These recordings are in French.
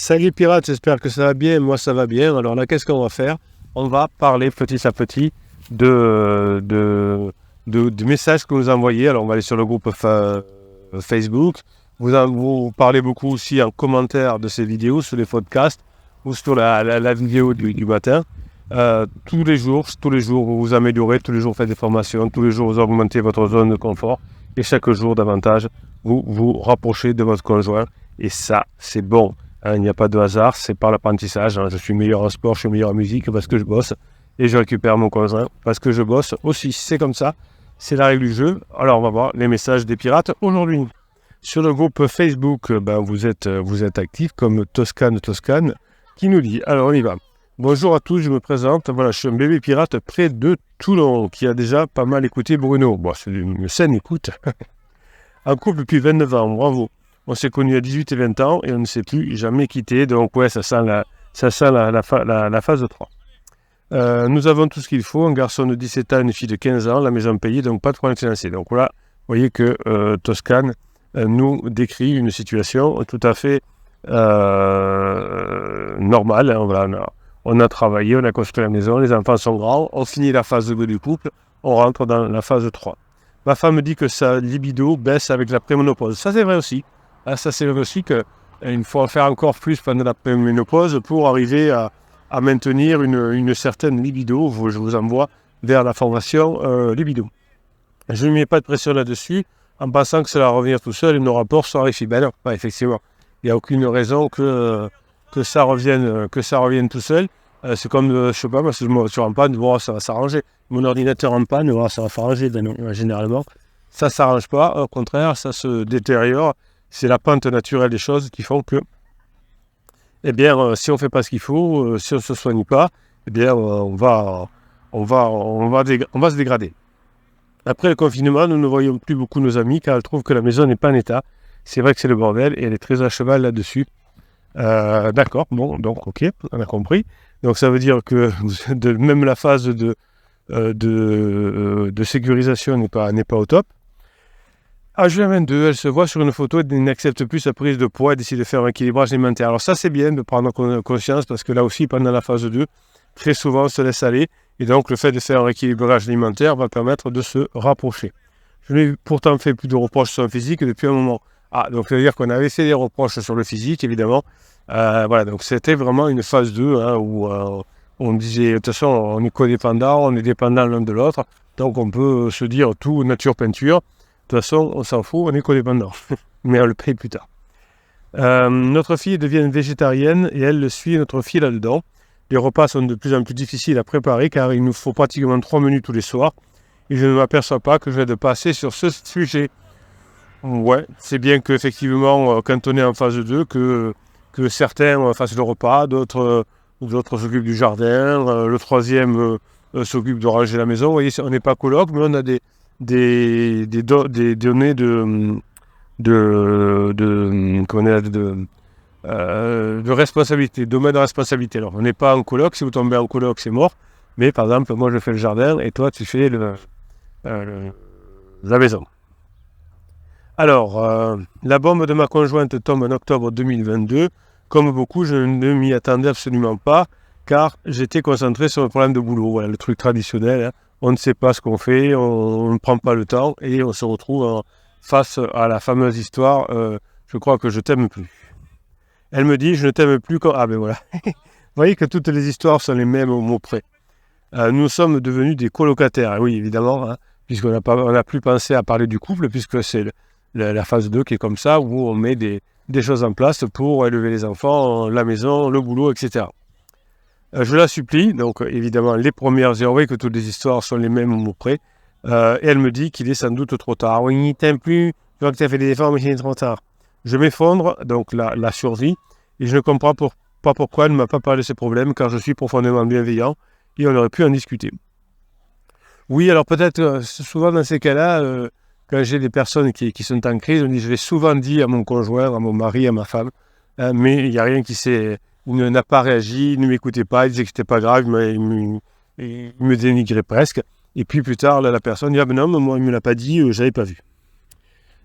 Salut pirates, j'espère que ça va bien, moi ça va bien. Alors là, qu'est-ce qu'on va faire? On va parler petit à petit de messages que vous envoyez. Alors on va aller sur le groupe Facebook. Vous parlez beaucoup aussi en commentaire de ces vidéos, sur les podcasts ou sur la vidéo du matin. Tous les jours, vous vous améliorez, tous les jours vous faites des formations, tous les jours vous augmentez votre zone de confort et chaque jour davantage vous vous rapprochez de votre conjoint et ça c'est bon. Il n'y a pas de hasard, c'est par l'apprentissage. Je suis meilleur en sport, je suis meilleur en musique parce que je bosse et je récupère mon conjoint parce que je bosse aussi. C'est comme ça, c'est la règle du jeu. Alors on va voir les messages des pirates aujourd'hui. Sur le groupe Facebook, vous êtes actifs comme Toscane qui nous dit, alors on y va. Bonjour à tous, je me présente. Voilà, je suis un bébé pirate près de Toulon qui a déjà pas mal écouté Bruno. Bon, c'est une saine écoute. En couple depuis 29 ans, bravo. On s'est connus à 18 et 20 ans et on ne s'est plus jamais quitté. Donc ouais, ça sent la phase 3. Nous avons tout ce qu'il faut. Un garçon de 17 ans, une fille de 15 ans, la maison payée, donc pas de problème financier. Donc voilà, vous voyez que Toscane nous décrit une situation tout à fait normale. Voilà, on a travaillé, on a construit la maison, les enfants sont grands, on finit la phase 2 du couple, on rentre dans la phase 3. Ma femme me dit que sa libido baisse avec la préménopause. Ça c'est vrai aussi. Ça c'est vrai aussi qu'il faut en faire encore plus pendant la préménopause pour arriver à maintenir une certaine libido. Je vous envoie vers la formation libido. Je ne mets pas de pression là-dessus en pensant que ça va revenir tout seul et nos rapports sont réussis. Ben non, pas effectivement. Il n'y a aucune raison que ça revienne tout seul. C'est comme, je sais pas, moi, si je me suis en panne, bon, ça va s'arranger. Mon ordinateur en panne, bon, ça va s'arranger. Ben non, généralement, ça ne s'arrange pas. Au contraire, ça se détériore. C'est la pente naturelle des choses qui font que, si on ne fait pas ce qu'il faut, si on ne se soigne pas, on va se dégrader. Après le confinement, nous ne voyons plus beaucoup nos amis car elles trouvent que la maison n'est pas en état. C'est vrai que c'est le bordel et elle est très à cheval là-dessus. D'accord, bon, donc ok, on a compris. Donc ça veut dire que même la phase de sécurisation n'est pas au top. À juin 22, elle se voit sur une photo et n'accepte plus sa prise de poids et décide de faire un équilibrage alimentaire. Alors ça c'est bien de prendre conscience parce que là aussi pendant la phase 2, très souvent on se laisse aller et donc le fait de faire un équilibrage alimentaire va permettre de se rapprocher. Je n'ai pourtant fait plus de reproches sur le physique depuis un moment. Donc ça veut dire qu'on avait fait des reproches sur le physique évidemment. Voilà, donc c'était vraiment une phase 2 où on disait de toute façon on est codépendant, on est dépendant l'un de l'autre, donc on peut se dire tout nature peinture. De toute façon, on s'en fout, on est codépendant. Mais on le paye plus tard. Notre fille devient végétarienne et elle suit notre fille là-dedans. Les repas sont de plus en plus difficiles à préparer car il nous faut pratiquement 3 menus tous les soirs. Et je ne m'aperçois pas que je vais de passer sur ce sujet. Ouais, c'est bien qu'effectivement, quand on est en phase 2, que certains fassent le repas, d'autres s'occupent du jardin, le troisième s'occupe de ranger la maison. Vous voyez, on n'est pas coloc, mais on a des données de responsabilité, domaine de responsabilité. Alors, on n'est pas en coloc, si vous tombez en coloc, c'est mort. Mais par exemple, moi je fais le jardin et toi tu fais la maison. Alors, la bombe de ma conjointe tombe en octobre 2022. Comme beaucoup, je ne m'y attendais absolument pas, car j'étais concentré sur le problème de boulot. Voilà, le truc traditionnel. On ne sait pas ce qu'on fait, on ne prend pas le temps, et on se retrouve face à la fameuse histoire « Je crois que je t'aime plus ». Elle me dit « Je ne t'aime plus quand… » Ah ben voilà. Vous voyez que toutes les histoires sont les mêmes au mot près. Nous sommes devenus des colocataires, oui évidemment, puisqu'on n'a plus pensé à parler du couple, puisque c'est la phase 2 qui est comme ça, où on met des choses en place pour élever les enfants, la maison, le boulot, etc. Je la supplie, donc évidemment les premières, vous voyez que toutes les histoires sont les mêmes au mot près, et elle me dit qu'il est sans doute trop tard. Oui, il ne t'aime plus, je vois que tu as fait des efforts, mais il est trop tard. Je m'effondre, donc la survie, et je ne comprends pas pourquoi elle ne m'a pas parlé de ces problèmes, car je suis profondément bienveillant, et on aurait pu en discuter. Oui, alors peut-être, souvent dans ces cas-là, quand j'ai des personnes qui sont en crise, je vais souvent dire à mon conjoint, à mon mari, à ma femme, mais il n'y a rien qui s'est… Il n'a pas réagi, il ne m'écoutait pas, il disait que c'était pas grave, il me dénigrait presque. Et puis plus tard, la personne dit « Ah ben non, moi il ne me l'a pas dit, je n'avais pas vu ».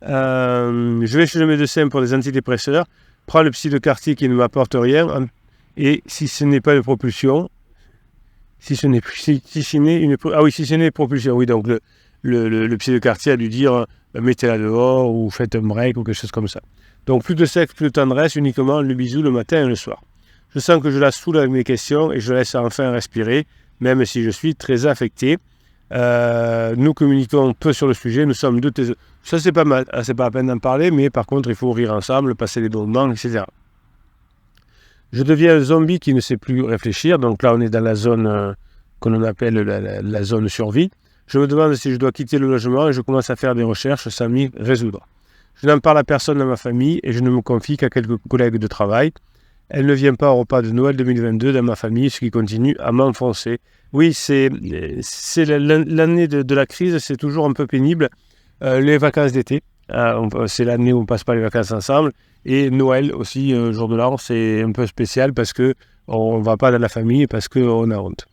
Je vais chez le médecin pour des antidépresseurs. prends le psy de quartier qui ne m'apporte rien, et si ce n'est pas une propulsion, si ce n'est une propulsion, oui, donc le psy de quartier a dû dire mettez-la dehors ou faites un break ou quelque chose comme ça. Donc plus de sexe, plus de tendresse, uniquement le bisou le matin et le soir. Je sens que je la saoule avec mes questions et je laisse enfin respirer, même si je suis très affecté. Nous communiquons peu sur le sujet, nous sommes deux thésauds. Ça c'est pas mal, c'est pas la peine d'en parler, mais par contre il faut rire ensemble, passer des bons moments, etc. Je deviens un zombie qui ne sait plus réfléchir, donc là on est dans la zone qu'on appelle la zone survie. Je me demande si je dois quitter le logement et je commence à faire des recherches sans m'y résoudre. Je n'en parle à personne dans ma famille et je ne me confie qu'à quelques collègues de travail. Elle ne vient pas au repas de Noël 2022 dans ma famille, ce qui continue à m'enfoncer. Oui, c'est l'année de la crise, c'est toujours un peu pénible. Les vacances d'été, c'est l'année où on ne passe pas les vacances ensemble. Et Noël aussi, jour de l'an, c'est un peu spécial parce qu'on ne va pas dans la famille parce qu'on a honte.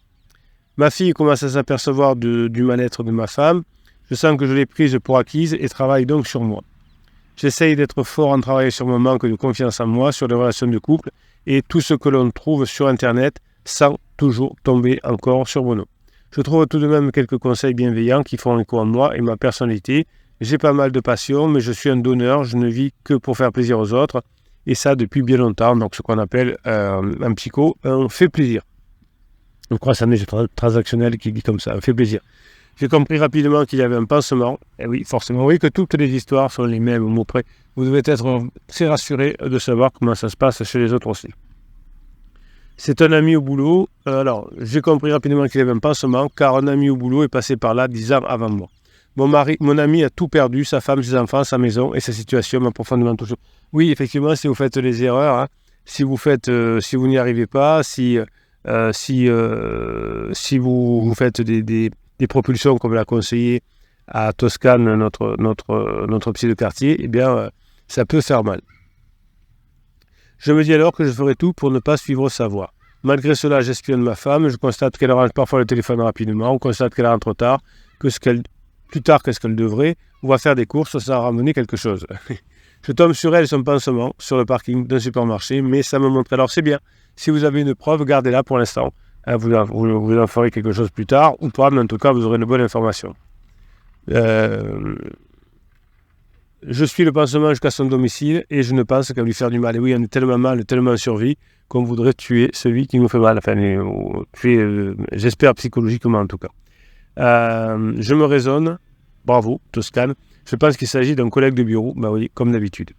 Ma fille commence à s'apercevoir du mal-être de ma femme. Je sens que je l'ai prise pour acquise et travaille donc sur moi. J'essaye d'être fort en travaillant sur mon manque de confiance en moi, sur les relations de couple et tout ce que l'on trouve sur Internet sans toujours tomber encore sur mon nom. Je trouve tout de même quelques conseils bienveillants qui font écho en moi et ma personnalité. J'ai pas mal de passion, mais je suis un donneur, je ne vis que pour faire plaisir aux autres et ça depuis bien longtemps, donc ce qu'on appelle un psycho, un fait plaisir. Je crois que c'est un échec transactionnel qui dit comme ça, un fait plaisir. J'ai compris rapidement qu'il y avait un pansement. Et oui, forcément, oui, que toutes les histoires sont les mêmes au mot près. Vous devez être très rassuré de savoir comment ça se passe chez les autres aussi. C'est un ami au boulot. Alors, j'ai compris rapidement qu'il y avait un pansement, car un ami au boulot est passé par là 10 ans avant moi. Mon ami a tout perdu, sa femme, ses enfants, sa maison, et sa situation m'a profondément touché. Oui, effectivement, si vous faites les erreurs, hein, si vous n'y arrivez pas, si vous faites des propulsions comme l'a conseillé à Toscane notre psy de quartier, eh bien, ça peut faire mal. Je me dis alors que je ferai tout pour ne pas suivre sa voie. Malgré cela, j'espionne ma femme, je constate qu'elle range parfois le téléphone rapidement, on constate qu'elle rentre tard, plus tard que ce qu'elle devrait, ou va faire des courses sans ramener quelque chose. Je tombe sur elle son pansement sur le parking d'un supermarché, mais ça me montre. Alors c'est bien, si vous avez une preuve, gardez-la pour l'instant. Vous en ferez quelque chose plus tard, ou pas, mais en tout cas, vous aurez une bonne information. Je suis le pansement jusqu'à son domicile, et je ne pense qu'à lui faire du mal. Et oui, on est tellement mal, tellement en survie, qu'on voudrait tuer celui qui nous fait mal. Enfin, tuer, j'espère psychologiquement en tout cas. Je me raisonne, bravo, Toscane. Je pense qu'il s'agit d'un collègue de bureau, bah oui, comme d'habitude.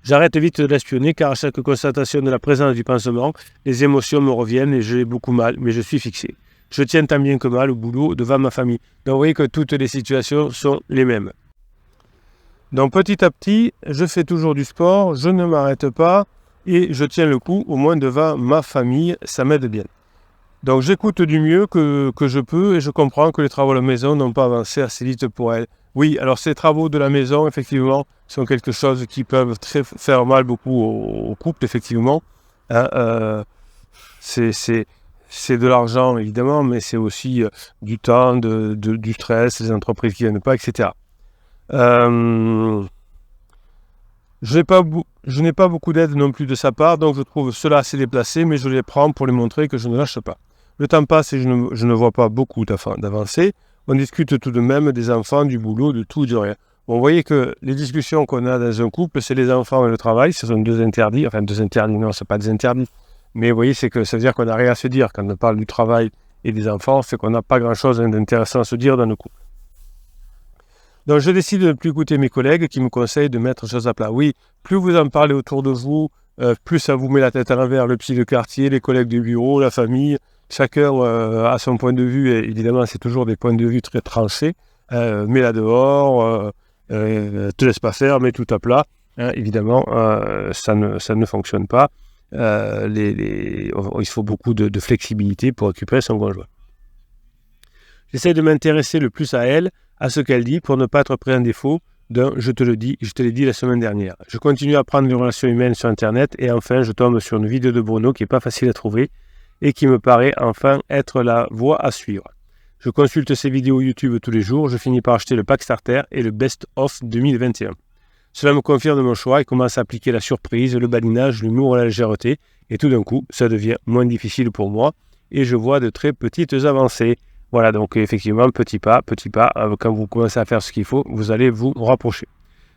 J'arrête vite de l'espionner car à chaque constatation de la présence du pansement, les émotions me reviennent et j'ai beaucoup mal, mais je suis fixé. Je tiens tant bien que mal au boulot devant ma famille. Donc vous voyez que toutes les situations sont les mêmes. Donc petit à petit, je fais toujours du sport, je ne m'arrête pas et je tiens le coup au moins devant ma famille, ça m'aide bien. Donc j'écoute du mieux que je peux et je comprends que les travaux à la maison n'ont pas avancé assez vite pour elle. Oui, alors ces travaux de la maison, effectivement, sont quelque chose qui peuvent faire mal beaucoup au couple, effectivement. Hein, c'est de l'argent, évidemment, mais c'est aussi du temps, du stress, les entreprises qui ne viennent pas, etc. Je n'ai pas beaucoup d'aide non plus de sa part, donc je trouve cela assez déplacé, mais je les prends pour lui montrer que je ne lâche pas. Le temps passe et je ne vois pas beaucoup d'avancées. On discute tout de même des enfants, du boulot, de tout, de rien. Bon, vous voyez que les discussions qu'on a dans un couple, c'est les enfants et le travail, ce sont deux interdits. Enfin, deux interdits, non, ce n'est pas des interdits. Mais vous voyez, ça veut dire qu'on n'a rien à se dire. Quand on parle du travail et des enfants, c'est qu'on n'a pas grand-chose d'intéressant à se dire dans le couple. Donc, je décide de ne plus écouter mes collègues qui me conseillent de mettre les choses à plat. Oui, plus vous en parlez autour de vous, plus ça vous met la tête à l'envers. Le psy de quartier, les collègues du bureau, la famille, chacun a son point de vue. Et évidemment, c'est toujours des points de vue très tranchés. Mets-la dehors, te laisse pas faire, mets tout à plat. Hein, évidemment, ça ne fonctionne pas. Il faut beaucoup de flexibilité pour récupérer son conjoint. J'essaie de m'intéresser le plus à elle, à ce qu'elle dit, pour ne pas être pris en défaut d'un « je te l'ai dit la semaine dernière ». Je continue à apprendre les relations humaines sur Internet et enfin je tombe sur une vidéo de Bruno qui n'est pas facile à trouver et qui me paraît enfin être la voie à suivre. Je consulte ses vidéos YouTube tous les jours, je finis par acheter le pack starter et le Best of 2021. Cela me confirme mon choix et commence à appliquer la surprise, le badinage, l'humour et la légèreté. Et tout d'un coup, ça devient moins difficile pour moi et je vois de très petites avancées. Voilà, donc effectivement, petit pas, quand vous commencez à faire ce qu'il faut, vous allez vous rapprocher.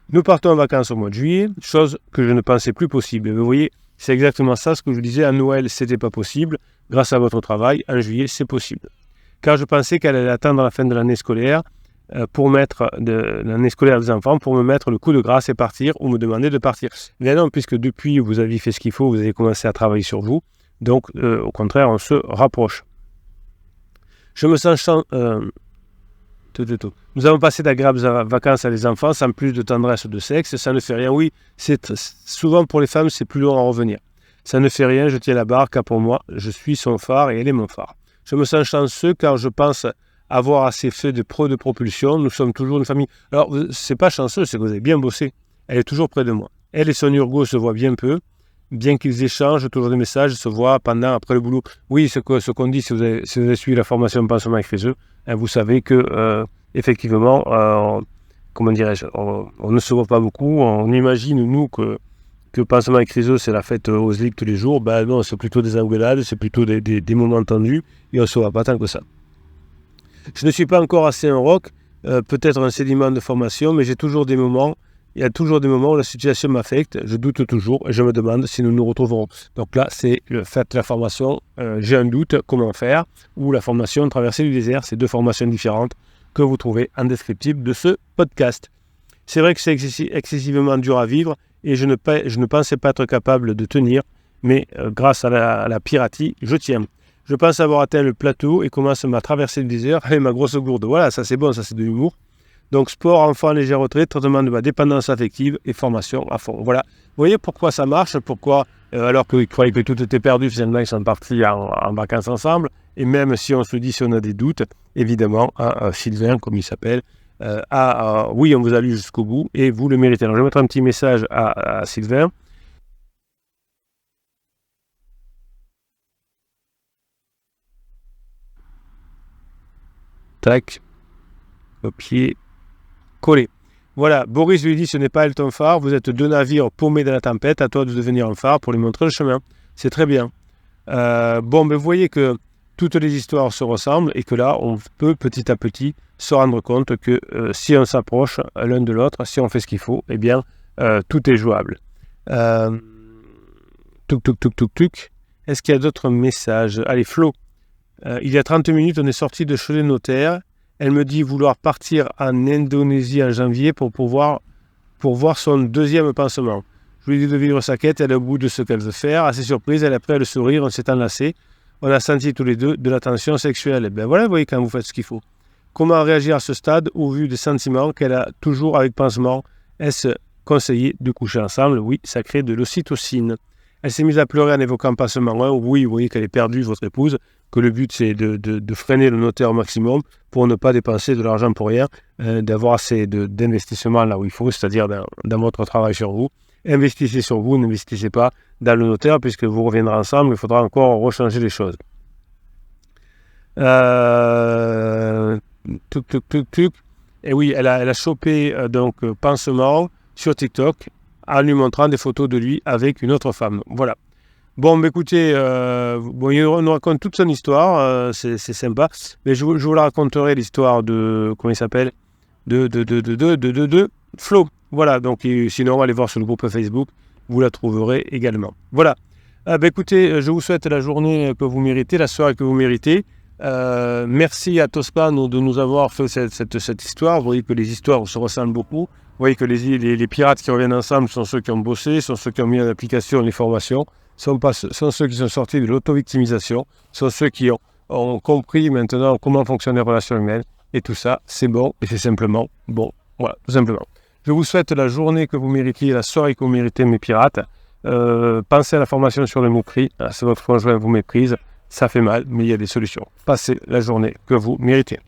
Nous partons en vacances au mois de juillet, chose que je ne pensais plus possible. Et vous voyez, c'est exactement ça ce que je vous disais, à Noël, c'était pas possible. Grâce à votre travail, en juillet, c'est possible. Car je pensais qu'elle allait attendre la fin de l'année scolaire l'année scolaire des enfants pour me mettre le coup de grâce et partir ou me demander de partir. Mais non, puisque depuis vous avez fait ce qu'il faut, vous avez commencé à travailler sur vous. Donc, au contraire, on se rapproche. Je me sens Nous avons passé d'agréables vacances à les enfants sans plus de tendresse de sexe. Ça ne fait rien. Oui, souvent pour les femmes, c'est plus long à revenir. Ça ne fait rien, je tiens la barre, car pour moi, je suis son phare et elle est mon phare. Je me sens chanceux car je pense avoir assez fait de preuves de propulsion. Nous sommes toujours une famille. Alors, c'est pas chanceux, c'est que vous avez bien bossé. Elle est toujours près de moi. Elle et son Urgo se voient bien peu, bien qu'ils échangent toujours des messages, se voient après le boulot. Oui, ce qu'on dit, si vous avez suivi la formation Pansement avec Friseux, vous savez que, effectivement, comment dirais-je, on ne se voit pas beaucoup. On imagine, nous, que Pansement avec Friseux, c'est la fête aux slips tous les jours. Ben non, c'est plutôt des engueulades, c'est plutôt des moments tendus, et on ne se voit pas tant que ça. Je ne suis pas encore assez un rock, peut-être un sédiment de formation, mais il y a toujours des moments où la situation m'affecte, je doute toujours et je me demande si nous nous retrouverons. Donc là, c'est le fait de la formation, j'ai un doute, comment faire, ou la formation Traversée du désert, c'est deux formations différentes que vous trouvez en descriptif de ce podcast. C'est vrai que c'est excessivement dur à vivre et je ne pensais pas être capable de tenir, mais grâce à la piraterie, je tiens. Je pense avoir atteint le plateau et commence ma traversée du désert avec ma grosse gourde. Voilà, ça c'est bon, ça c'est de l'humour. Donc sport, enfant, légère retraite, traitement de ma dépendance affective et formation à fond. Voilà, vous voyez pourquoi ça marche, pourquoi, alors qu'ils croyaient que tout était perdu, finalement ils sont partis en vacances ensemble. Et même si on se dit, si on a des doutes, évidemment, Sylvain, comme il s'appelle, oui, on vous a lu jusqu'au bout et vous le méritez. Alors je vais mettre un petit message à Sylvain. Tac, copier, coller. Voilà, Boris lui dit, ce n'est pas elle ton phare, vous êtes deux navires paumés dans la tempête, à toi de devenir un phare pour lui montrer le chemin. C'est très bien. Bon, mais vous voyez que toutes les histoires se ressemblent et que là, on peut petit à petit se rendre compte que si on s'approche l'un de l'autre, si on fait ce qu'il faut, eh bien, tout est jouable. Est-ce qu'il y a d'autres messages? Allez, Flo. Il y a 30 minutes, on est sorti de chez le notaire. Elle me dit vouloir partir en Indonésie en janvier pour voir son deuxième pansement. Je lui dis de vivre sa quête, elle est au bout de ce qu'elle veut faire. Assez surprise, elle est prête à le sourire, on s'est enlacés. On a senti tous les deux de la tension sexuelle. Et bien voilà, vous voyez quand vous faites ce qu'il faut. Comment réagir à ce stade au vu des sentiments qu'elle a toujours avec pansement? Est-ce conseillé de coucher ensemble? Oui, ça crée de l'ocytocine. Elle s'est mise à pleurer en évoquant pansement 1. Oui, vous voyez qu'elle est perdue, votre épouse, que le but c'est de freiner le notaire au maximum pour ne pas dépenser de l'argent pour rien, d'avoir assez d'investissement là où il faut, c'est-à-dire dans votre travail sur vous. Investissez sur vous, n'investissez pas dans le notaire puisque vous reviendrez ensemble, il faudra encore rechanger les choses. Et oui, elle a chopé pansement sur TikTok en lui montrant des photos de lui avec une autre femme. Voilà. Bon, écoutez, il nous raconte toute son histoire, c'est sympa, mais je vous la raconterai l'histoire de, comment il s'appelle, de Flo. Voilà, donc sinon, allez voir sur le groupe Facebook, vous la trouverez également. Voilà. Écoutez, je vous souhaite la journée que vous méritez, la soirée que vous méritez. Merci à Tospan de nous avoir fait cette histoire. Vous voyez que les histoires se ressemblent beaucoup. Vous voyez que les pirates qui reviennent ensemble sont ceux qui ont bossé, sont ceux qui ont mis en application les formations, sont ceux qui sont sortis de l'auto-victimisation, sont ceux qui ont compris maintenant comment fonctionnent les relations humaines. Et tout ça, c'est bon et c'est simplement bon. Voilà, tout simplement. Je vous souhaite la journée que vous méritez, la soirée que vous méritez, mes pirates. Pensez à la formation sur le mépris. Si votre conjoint vous méprise, ça fait mal, mais il y a des solutions. Passez la journée que vous méritez.